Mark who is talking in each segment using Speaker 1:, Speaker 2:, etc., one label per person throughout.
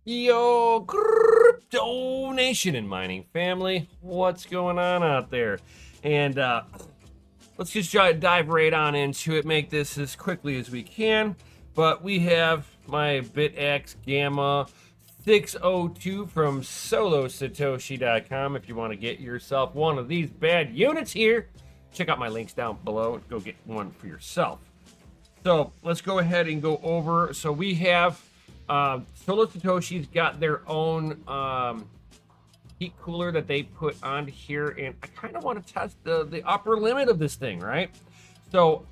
Speaker 1: Yo, crypto nation and mining family, what's going on out there? And let's just dive right on into it, make this as quickly as we can. But we have my Bitaxe Gamma 602 from solosatoshi.com. If you want to get yourself one of these bad units here, check out my links down below and go get one for yourself. So let's go ahead and go over. So we have Solo Satoshi's got their own heat cooler that they put on here, and I kind of want to test the upper limit of this thing, right? So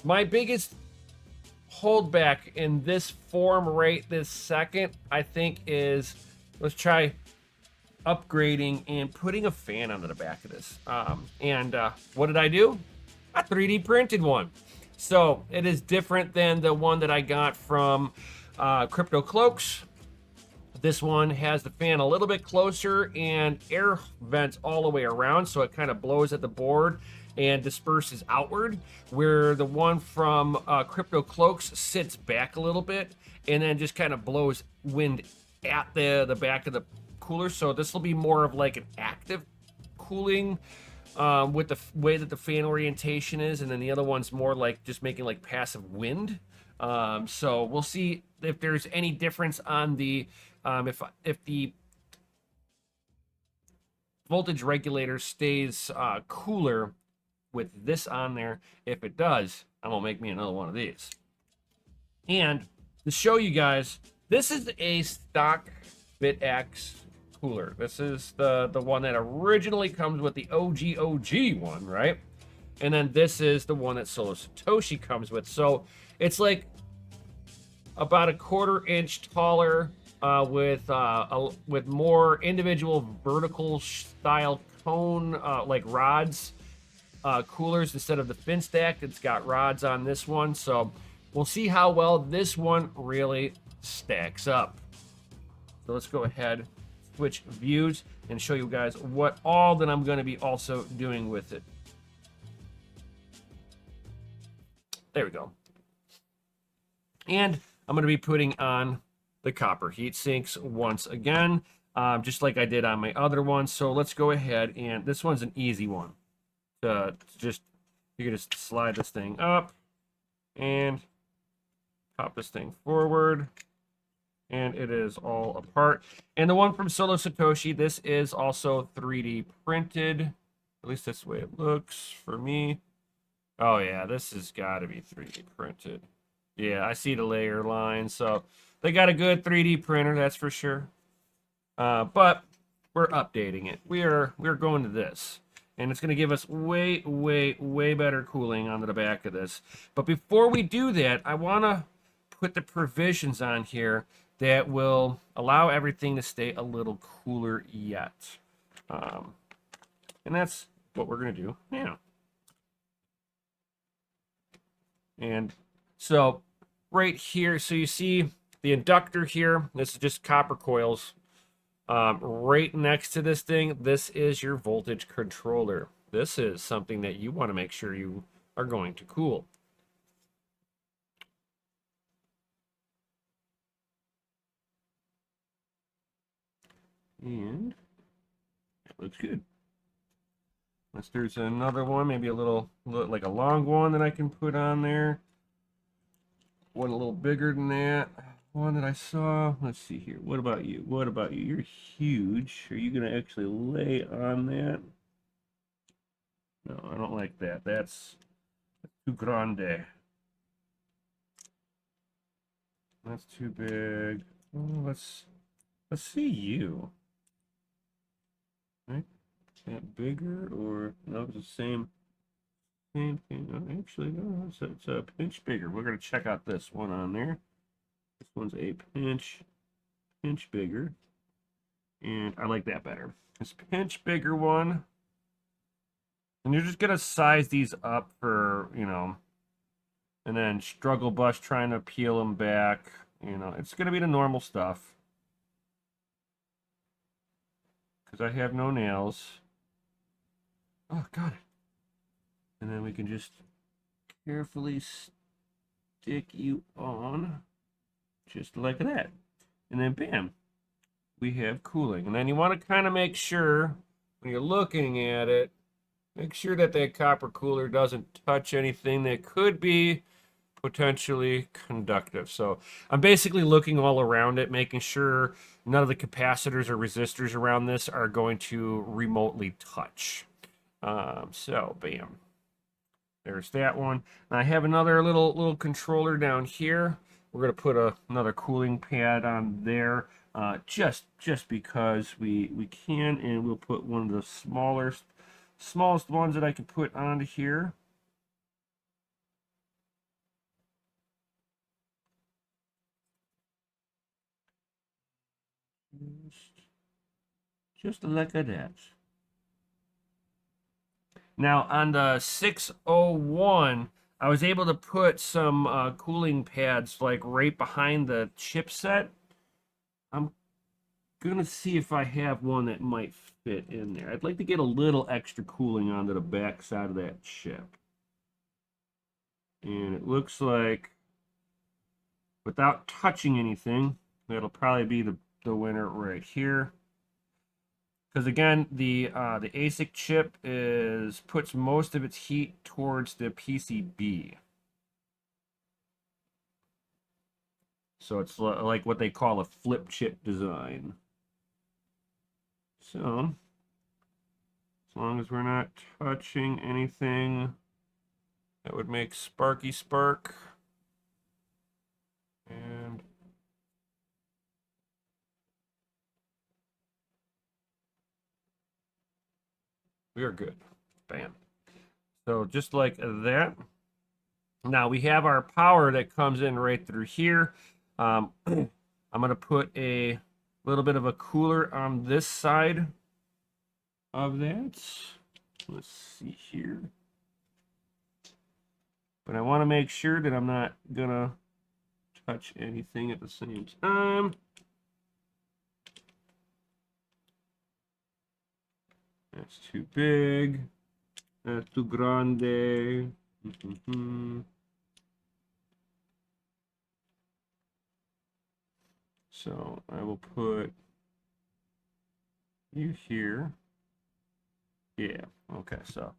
Speaker 1: my biggest holdback in this form right this second, I think, is let's try upgrading and putting a fan under the back of this. What did I do? I 3D printed one. So it is different than the one that I got from Crypto Cloaks. This one has the fan a little bit closer and air vents all the way around, so it kind of blows at the board and disperses outward, where the one from Crypto Cloaks sits back a little bit and then just kind of blows wind at the back of the cooler. So this will be more of like an active cooling with the way that the fan orientation is, and then the other one's more like just making like passive wind. So we'll see if there's any difference on the if the voltage regulator stays cooler with this on there. If it does, I'm gonna make me another one of these. And to show you guys, this is a stock Bitaxe cooler. This is the one that originally comes with the OG one, right? And then this is the one that Solo Satoshi comes with. So it's like about a 1/4 inch taller, with more individual vertical style cone like rods coolers instead of the fin stack. It's got rods on this one, so we'll see how well this one really stacks up. So let's go ahead, switch views, and show you guys what all that I'm going to be also doing with it. There we go. And I'm going to be putting on the copper heat sinks once again, just like I did on my other one. So let's go ahead, and this one's an easy one. You can just slide this thing up and pop this thing forward, and it is all apart. And the one from Solo Satoshi, this is also 3D printed. At least that's the way it looks for me. Oh yeah, this has got to be 3D printed. Yeah, I see the layer line, so they got a good 3D printer, that's for sure. But we're updating it. We're going to this, and it's going to give us way better cooling onto the back of this. But before we do that, I want to put the provisions on here that will allow everything to stay a little cooler yet. And that's what we're going to do now. And so right here, so you see the inductor here. This is just copper coils. Right next to this thing, this is your voltage controller. This is something that you want to make sure you are going to cool. And that looks good. Unless there's another one, maybe a little like a long one that I can put on there. One a little bigger than that. One that I saw. Let's see here. What about you? What about you? You're huge. Are you going to actually lay on that? No, I don't like that. That's too grande. That's too big. Oh, let's see you. Right? Is that bigger, or no? It's the same thing. No, actually, no. It's a pinch bigger. We're gonna check out this one on there. This one's a pinch bigger, and I like that better. This pinch bigger one, and you're just gonna size these up for, you know, and then struggle bus trying to peel them back. You know, it's gonna be the normal stuff. because I have no nails. Oh, got it. And then we can just carefully stick you on, just like that. And then bam, we have cooling. And then you want to kind of make sure when you're looking at it, make sure that that copper cooler doesn't touch anything that could be potentially conductive. So I'm basically looking all around it, making sure none of the capacitors or resistors around this are going to remotely touch. So bam, there's that one. And I have another little controller down here. We're gonna put another cooling pad on there, just because we can, and we'll put one of the smallest ones that I can put onto here. Just like that. Now on the 601, I was able to put some cooling pads like right behind the chipset. I'm gonna see if I have one that might fit in there. I'd like to get a little extra cooling onto the back side of that chip. And it looks like without touching anything, that'll probably be the winner right here. Because again, the ASIC chip puts most of its heat towards the PCB. So it's like what they call a flip chip design. So, as long as we're not touching anything that would make sparky spark. And we are good. Bam. So just like that. Now we have our power that comes in right through here. I'm going to put a little bit of a cooler on this side of that. Let's see here. But I want to make sure that I'm not going to touch anything at the same time. That's too big. That's too grande. So I will put you here. Yeah, okay, so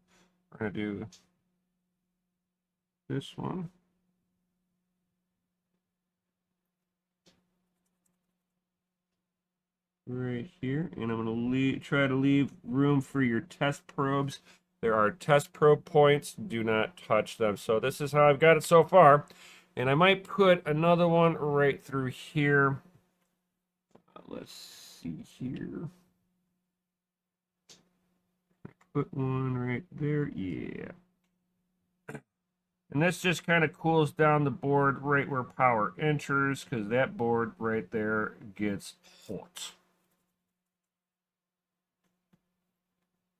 Speaker 1: we're gonna do this one. Right here, and I'm gonna try to leave room for your test probes. There are test probe points, do not touch them. So this is how I've got it so far. And I might put another one right through here. Let's see here. Put one right there, yeah. And this just kind of cools down the board right where power enters, because that board right there gets hot.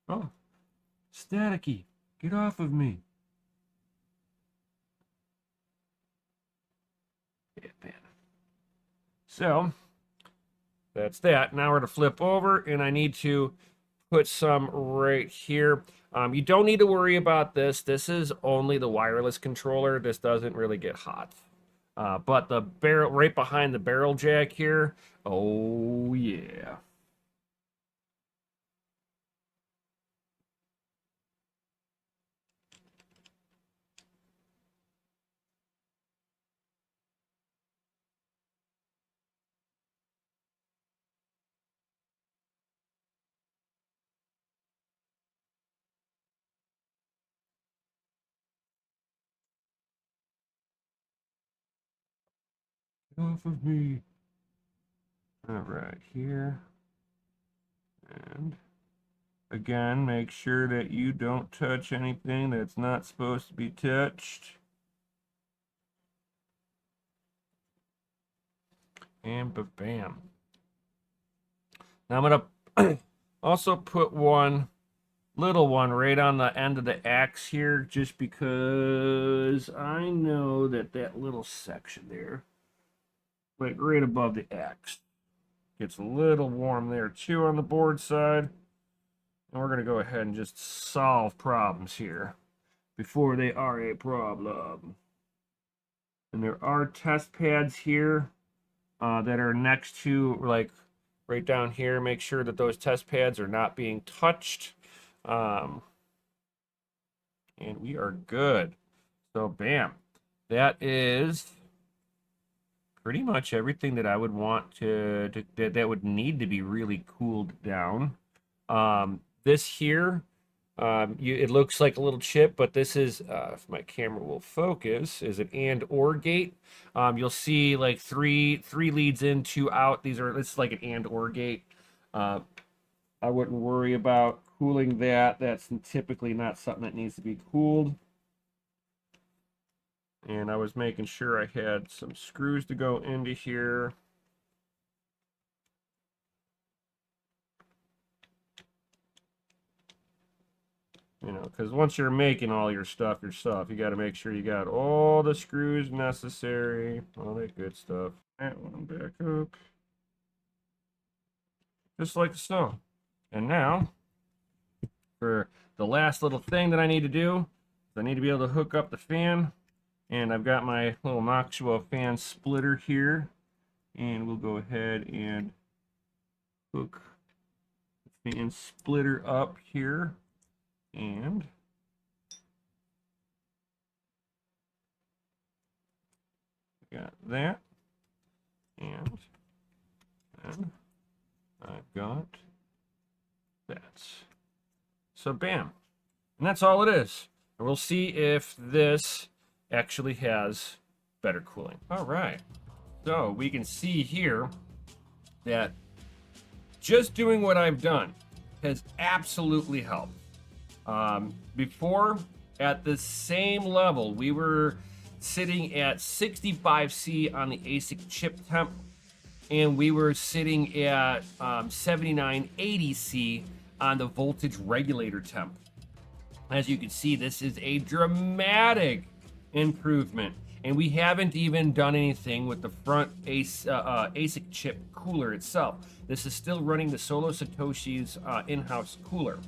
Speaker 1: Oh, staticky, get off of me. Yeah, man. So, that's that. Now we're to flip over, and I need to put some right here. You don't need to worry about this. This is only the wireless controller. This doesn't really get hot. But the barrel right behind the barrel jack here, oh yeah. Get off of me. All right, here. And again, make sure that you don't touch anything that's not supposed to be touched. And bam. Now I'm gonna also put one little one right on the end of the axe here, just because I know that little section there, like right above the axe, Gets a little warm there too on the board side. And we're gonna go ahead and just solve problems here before they are a problem. And there are test pads here that are next to, like, right down here. Make sure that those test pads are not being touched. And we are good. So, bam. That is pretty much everything that I would want that would need to be really cooled down. This here, it looks like a little chip, but this is, if my camera will focus, is an and or gate. You'll see like three leads in, 2 out. This is like an and or gate. I wouldn't worry about cooling that. That's typically not something that needs to be cooled. And I was making sure I had some screws to go into here. You know, because once you're making all your stuff yourself, you got to make sure you got all the screws necessary, all that good stuff. That one back up. Just like so. And now, for the last little thing that I need to do, I need to be able to hook up the fan. And I've got my little Maxwell fan splitter here. And we'll go ahead and hook the fan splitter up here. And got that. And then I've got that. So bam. And that's all it is. And we'll see if this actually has better cooling. All right. So we can see here that just doing what I've done has absolutely helped. Before, at the same level, we were sitting at 65C on the ASIC chip temp, and we were sitting at 7980C on the voltage regulator temp. As you can see, this is a dramatic improvement, and we haven't even done anything with the front ASIC chip cooler itself. This is still running the Solo Satoshi's in-house cooler.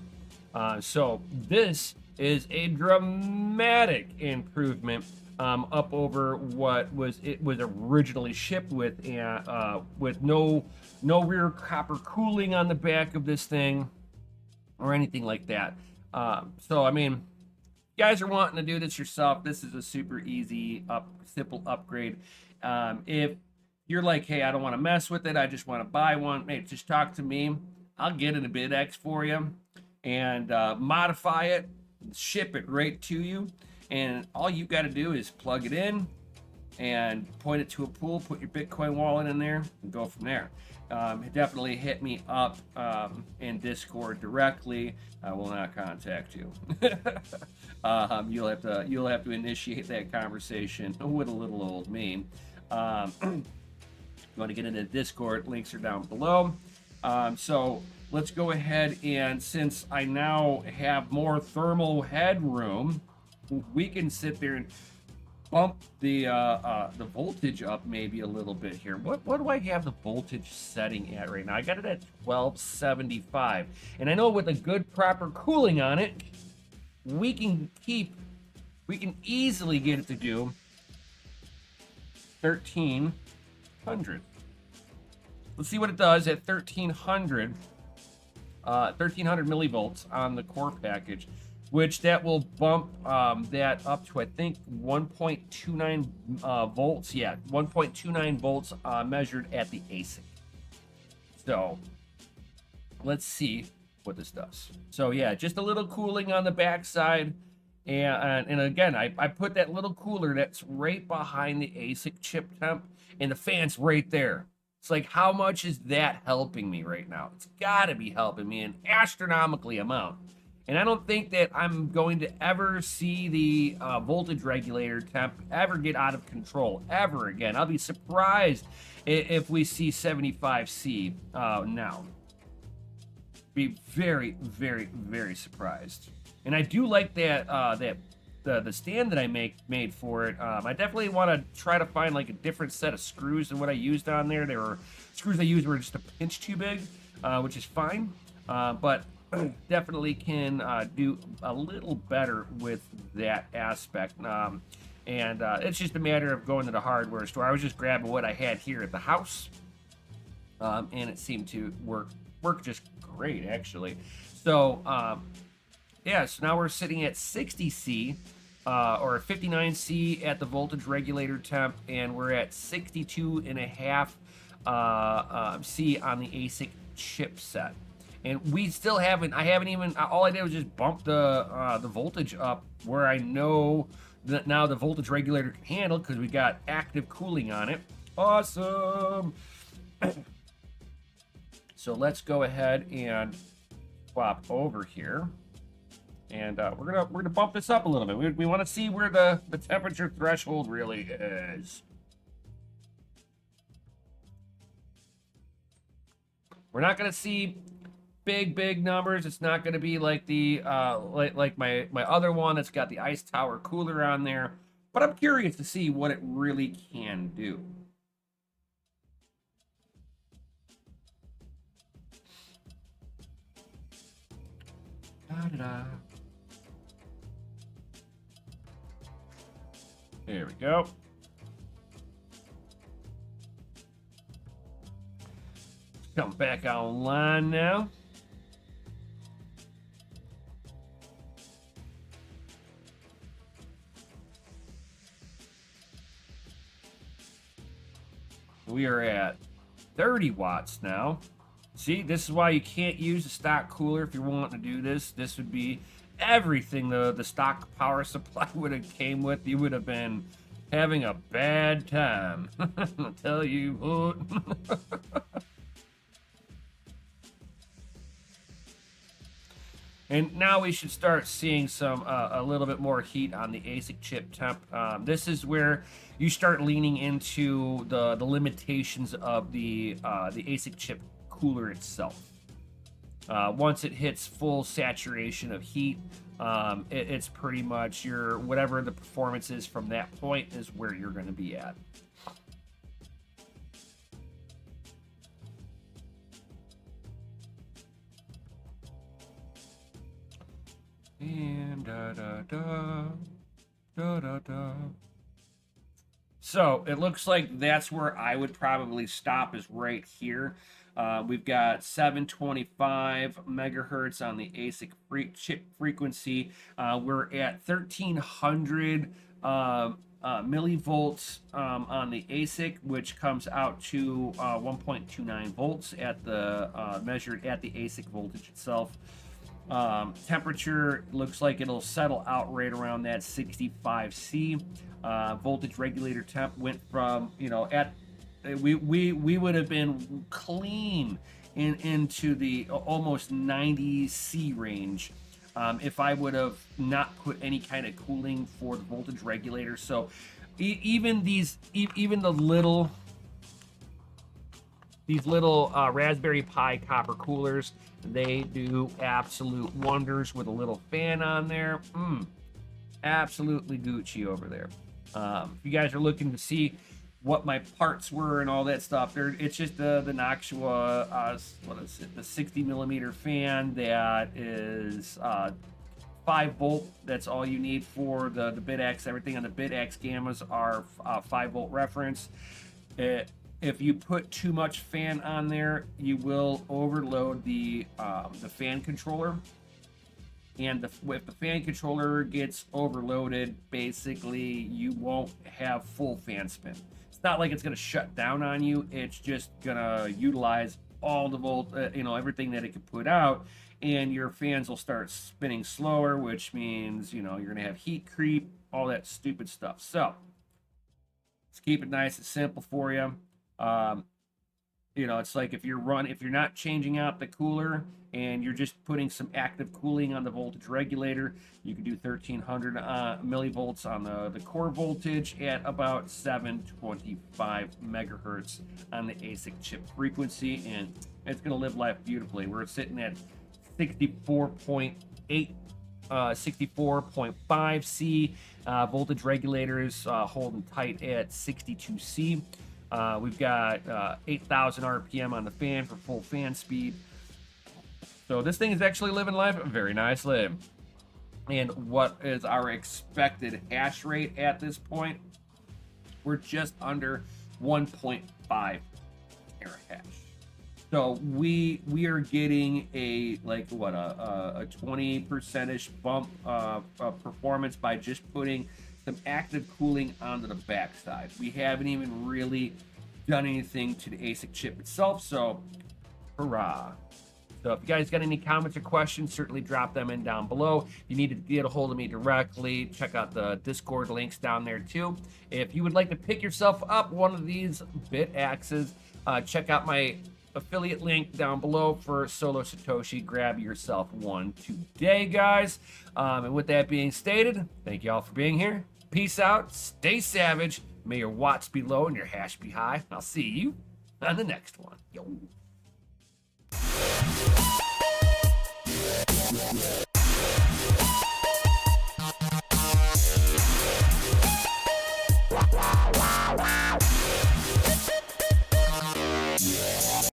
Speaker 1: So this is a dramatic improvement up over what it was originally shipped with no rear copper cooling on the back of this thing or anything like that. So I mean, you guys are wanting to do this yourself. This is a super easy, simple upgrade. If you're like, hey, I don't want to mess with it, I just want to buy one, hey, just talk to me. I'll get it a Bitaxe for you and modify it, ship it right to you. And all you got to do is plug it in and point it to a pool, put your Bitcoin wallet in there, and go from there. Definitely hit me up in Discord directly. I will not contact you. You'll have to initiate that conversation with a little old me. You want to get into Discord? Links are down below. So let's go ahead, and since I now have more thermal headroom, we can sit there and bump the voltage up maybe a little bit here. What do I have the voltage setting at right now? I got it at 1275, and I know with a good proper cooling on it, we can easily get it to do 1300. Let's see what it does at 1300 millivolts on the core package, which that will bump that up to, I think, 1.29 volts. Yeah, 1.29 volts measured at the ASIC. So let's see what this does. So yeah, just a little cooling on the backside. And again, I put that little cooler that's right behind the ASIC chip temp, and the fan's right there. It's like, how much is that helping me right now? It's got to be helping me an astronomically amount. And I don't think that I'm going to ever see the voltage regulator temp ever get out of control ever again. I'll be surprised if we see 75C now. Be very, very, very surprised. And I do like that the stand that I made for it. I definitely want to try to find like a different set of screws than what I used on there. There were screws I used were just a pinch too big, which is fine, but definitely can do a little better with that aspect. And it's just a matter of going to the hardware store. I was just grabbing what I had here at the house, and it seemed to work just great, actually. So yeah, so now we're sitting at 60C or 59C at the voltage regulator temp, and we're at 62.5 C on the ASIC chipset. And we still haven't, I haven't even, all I did was just bump the voltage up where I know that now the voltage regulator can handle, because we got active cooling on it. Awesome. So let's go ahead and swap over here. And we're gonna bump this up a little bit. We want to see where the temperature threshold really is. We're not gonna see big numbers. It's not gonna be like the like my other one that's got the ice tower cooler on there. But I'm curious to see what it really can do. Da-da-da. There we go. Come back online now. We are at 30 watts now. See, this is why you can't use a stock cooler if you're wanting to do this. This would be everything the stock power supply would have came with. You would have been having a bad time. I'll tell you what. And now we should start seeing some a little bit more heat on the ASIC chip temp. This is where you start leaning into the limitations of the ASIC chip cooler itself. Once it hits full saturation of heat, it's pretty much your whatever the performance is from that point is where you're going to be at. And da. So it looks like that's where I would probably stop, is right here. We've got 725 megahertz on the ASIC chip frequency. We're at 1300 millivolts on the ASIC, which comes out to 1.29 volts at the measured at the ASIC voltage itself. Temperature looks like it'll settle out right around that 65C. Voltage regulator temp went from, you know, at we would have been clean into the almost 90C range if I would have not put any kind of cooling for the voltage regulator. So even the little Raspberry Pi copper coolers, they do absolute wonders with a little fan on there. Absolutely Gucci over there. If you guys are looking to see what my parts were and all that stuff, it's just the Noctua, what is it, the 60 millimeter fan that is 5 volt. That's all you need for the Bitaxe. Everything on the Bitaxe Gammas are 5 volt reference. If you put too much fan on there, you will overload the fan controller. And if the fan controller gets overloaded, basically you won't have full fan spin. It's not like it's going to shut down on you. It's just going to utilize all the everything that it can put out, and your fans will start spinning slower, which means, you're going to have heat creep, all that stupid stuff. So let's keep it nice and simple for you. It's like if you're not changing out the cooler and you're just putting some active cooling on the voltage regulator, you can do 1300 millivolts on the core voltage at about 725 megahertz on the ASIC chip frequency, and it's going to live life beautifully. We're sitting at 64.8 64.5C. Voltage regulators holding tight at 62C. We've got 8,000 RPM on the fan for full fan speed. So this thing is actually living life very nicely. And what is our expected hash rate at this point? We're just under 1.5 terahash. So we are getting a 20% bump of performance by just putting some active cooling onto the backside. We haven't even really done anything to the ASIC chip itself, so hurrah. So if you guys got any comments or questions, certainly drop them in down below. If you need to get a hold of me directly, check out the Discord links down there too. If you would like to pick yourself up one of these Bitaxes, check out my affiliate link down below for Solo Satoshi. Grab yourself one today, guys. And with that being stated, thank you all for being here. Peace out, stay savage, may your watts be low and your hash be high. I'll see you on the next one. Yo.